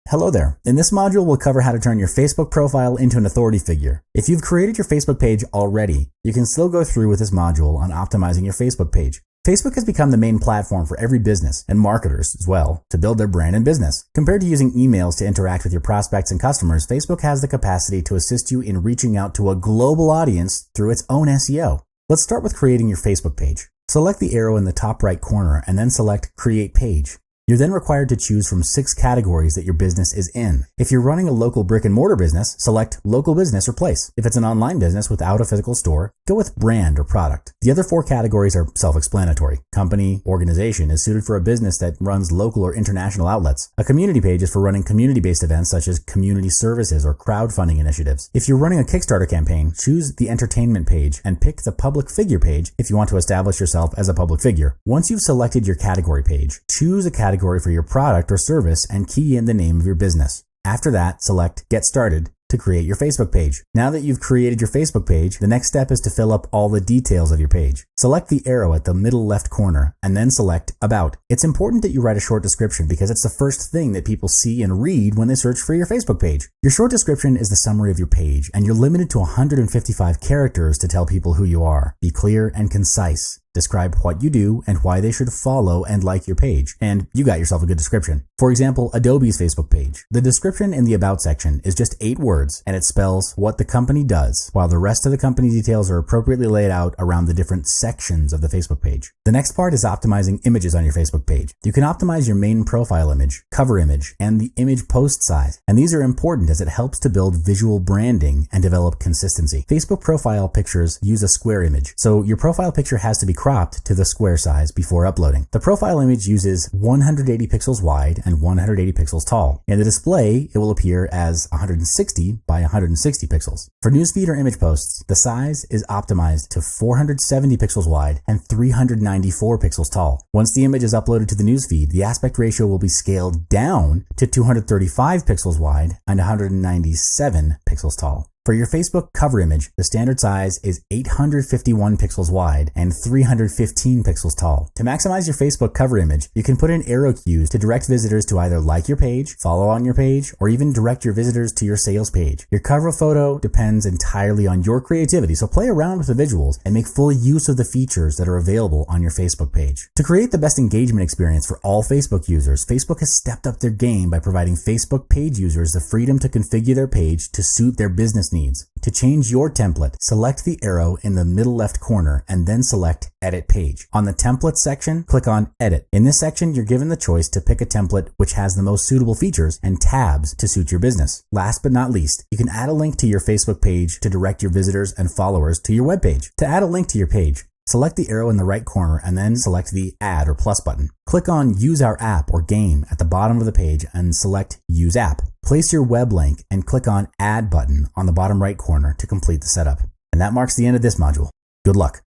Hello there. In this module, we'll cover how to turn your Facebook profile into an authority figure. If you've created your Facebook page already, you can still go through with this module on optimizing your Facebook page. Facebook has become the main platform for every business, and marketers as well, to build their brand and business. Compared to using emails to interact with your prospects and customers, Facebook has the capacity to assist you in reaching out to a global audience through its own SEO. Let's start with creating your Facebook page. Select the arrow in the top right corner and then select Create Page. You're then required to choose from 6 categories that your business is in. If you're running a local brick and mortar business, select local business or place. If it's an online business without a physical store, go with brand or product. The other 4 categories are self-explanatory. Company, organization is suited for a business that runs local or international outlets. A community page is for running community-based events such as community services or crowdfunding initiatives. If you're running a Kickstarter campaign, choose the entertainment page and pick the public figure page if you want to establish yourself as a public figure. Once you've selected your category page, choose a category for your product or service and key in the name of your business. After that, select Get Started to create your Facebook page. Now that you've created your Facebook page, the next step is to fill up all the details of your page. Select the arrow at the middle left corner and then select About. It's important that you write a short description because it's the first thing that people see and read when they search for your Facebook page. Your short description is the summary of your page, and you're limited to 155 characters to tell people who you are. Be clear and concise. Describe what you do and why they should follow and like your page, and you got yourself a good description. For example, Adobe's Facebook page. The description in the About section is just 8 words, and it spells what the company does, while the rest of the company details are appropriately laid out around the different sections of the Facebook page. The next part is optimizing images on your Facebook page. You can optimize your main profile image, cover image, and the image post size, and these are important as it helps to build visual branding and develop consistency. Facebook profile pictures use a square image, so your profile picture has to be cropped to the square size before uploading. The profile image uses 180 pixels wide and 180 pixels tall. In the display, it will appear as 160 by 160 pixels. For newsfeed or image posts, the size is optimized to 470 pixels wide and 394 pixels tall. Once the image is uploaded to the newsfeed, the aspect ratio will be scaled down to 235 pixels wide and 197 pixels tall. For your Facebook cover image, the standard size is 851 pixels wide and 315 pixels tall. To maximize your Facebook cover image, you can put in arrow cues to direct visitors to either like your page, follow on your page, or even direct your visitors to your sales page. Your cover photo depends entirely on your creativity, so play around with the visuals and make full use of the features that are available on your Facebook page. To create the best engagement experience for all Facebook users, Facebook has stepped up their game by providing Facebook page users the freedom to configure their page to suit their business needs. To change your template, select the arrow in the middle left corner and then select Edit Page. On the Template section, click on Edit. In this section, you're given the choice to pick a template which has the most suitable features and tabs to suit your business. Last but not least, you can add a link to your Facebook page to direct your visitors and followers to your web page. To add a link to your page, select the arrow in the right corner and then select the Add or Plus button. Click on Use Our App or Game at the bottom of the page and select Use App. Place your web link and click on Add button on the bottom right corner to complete the setup. And that marks the end of this module. Good luck.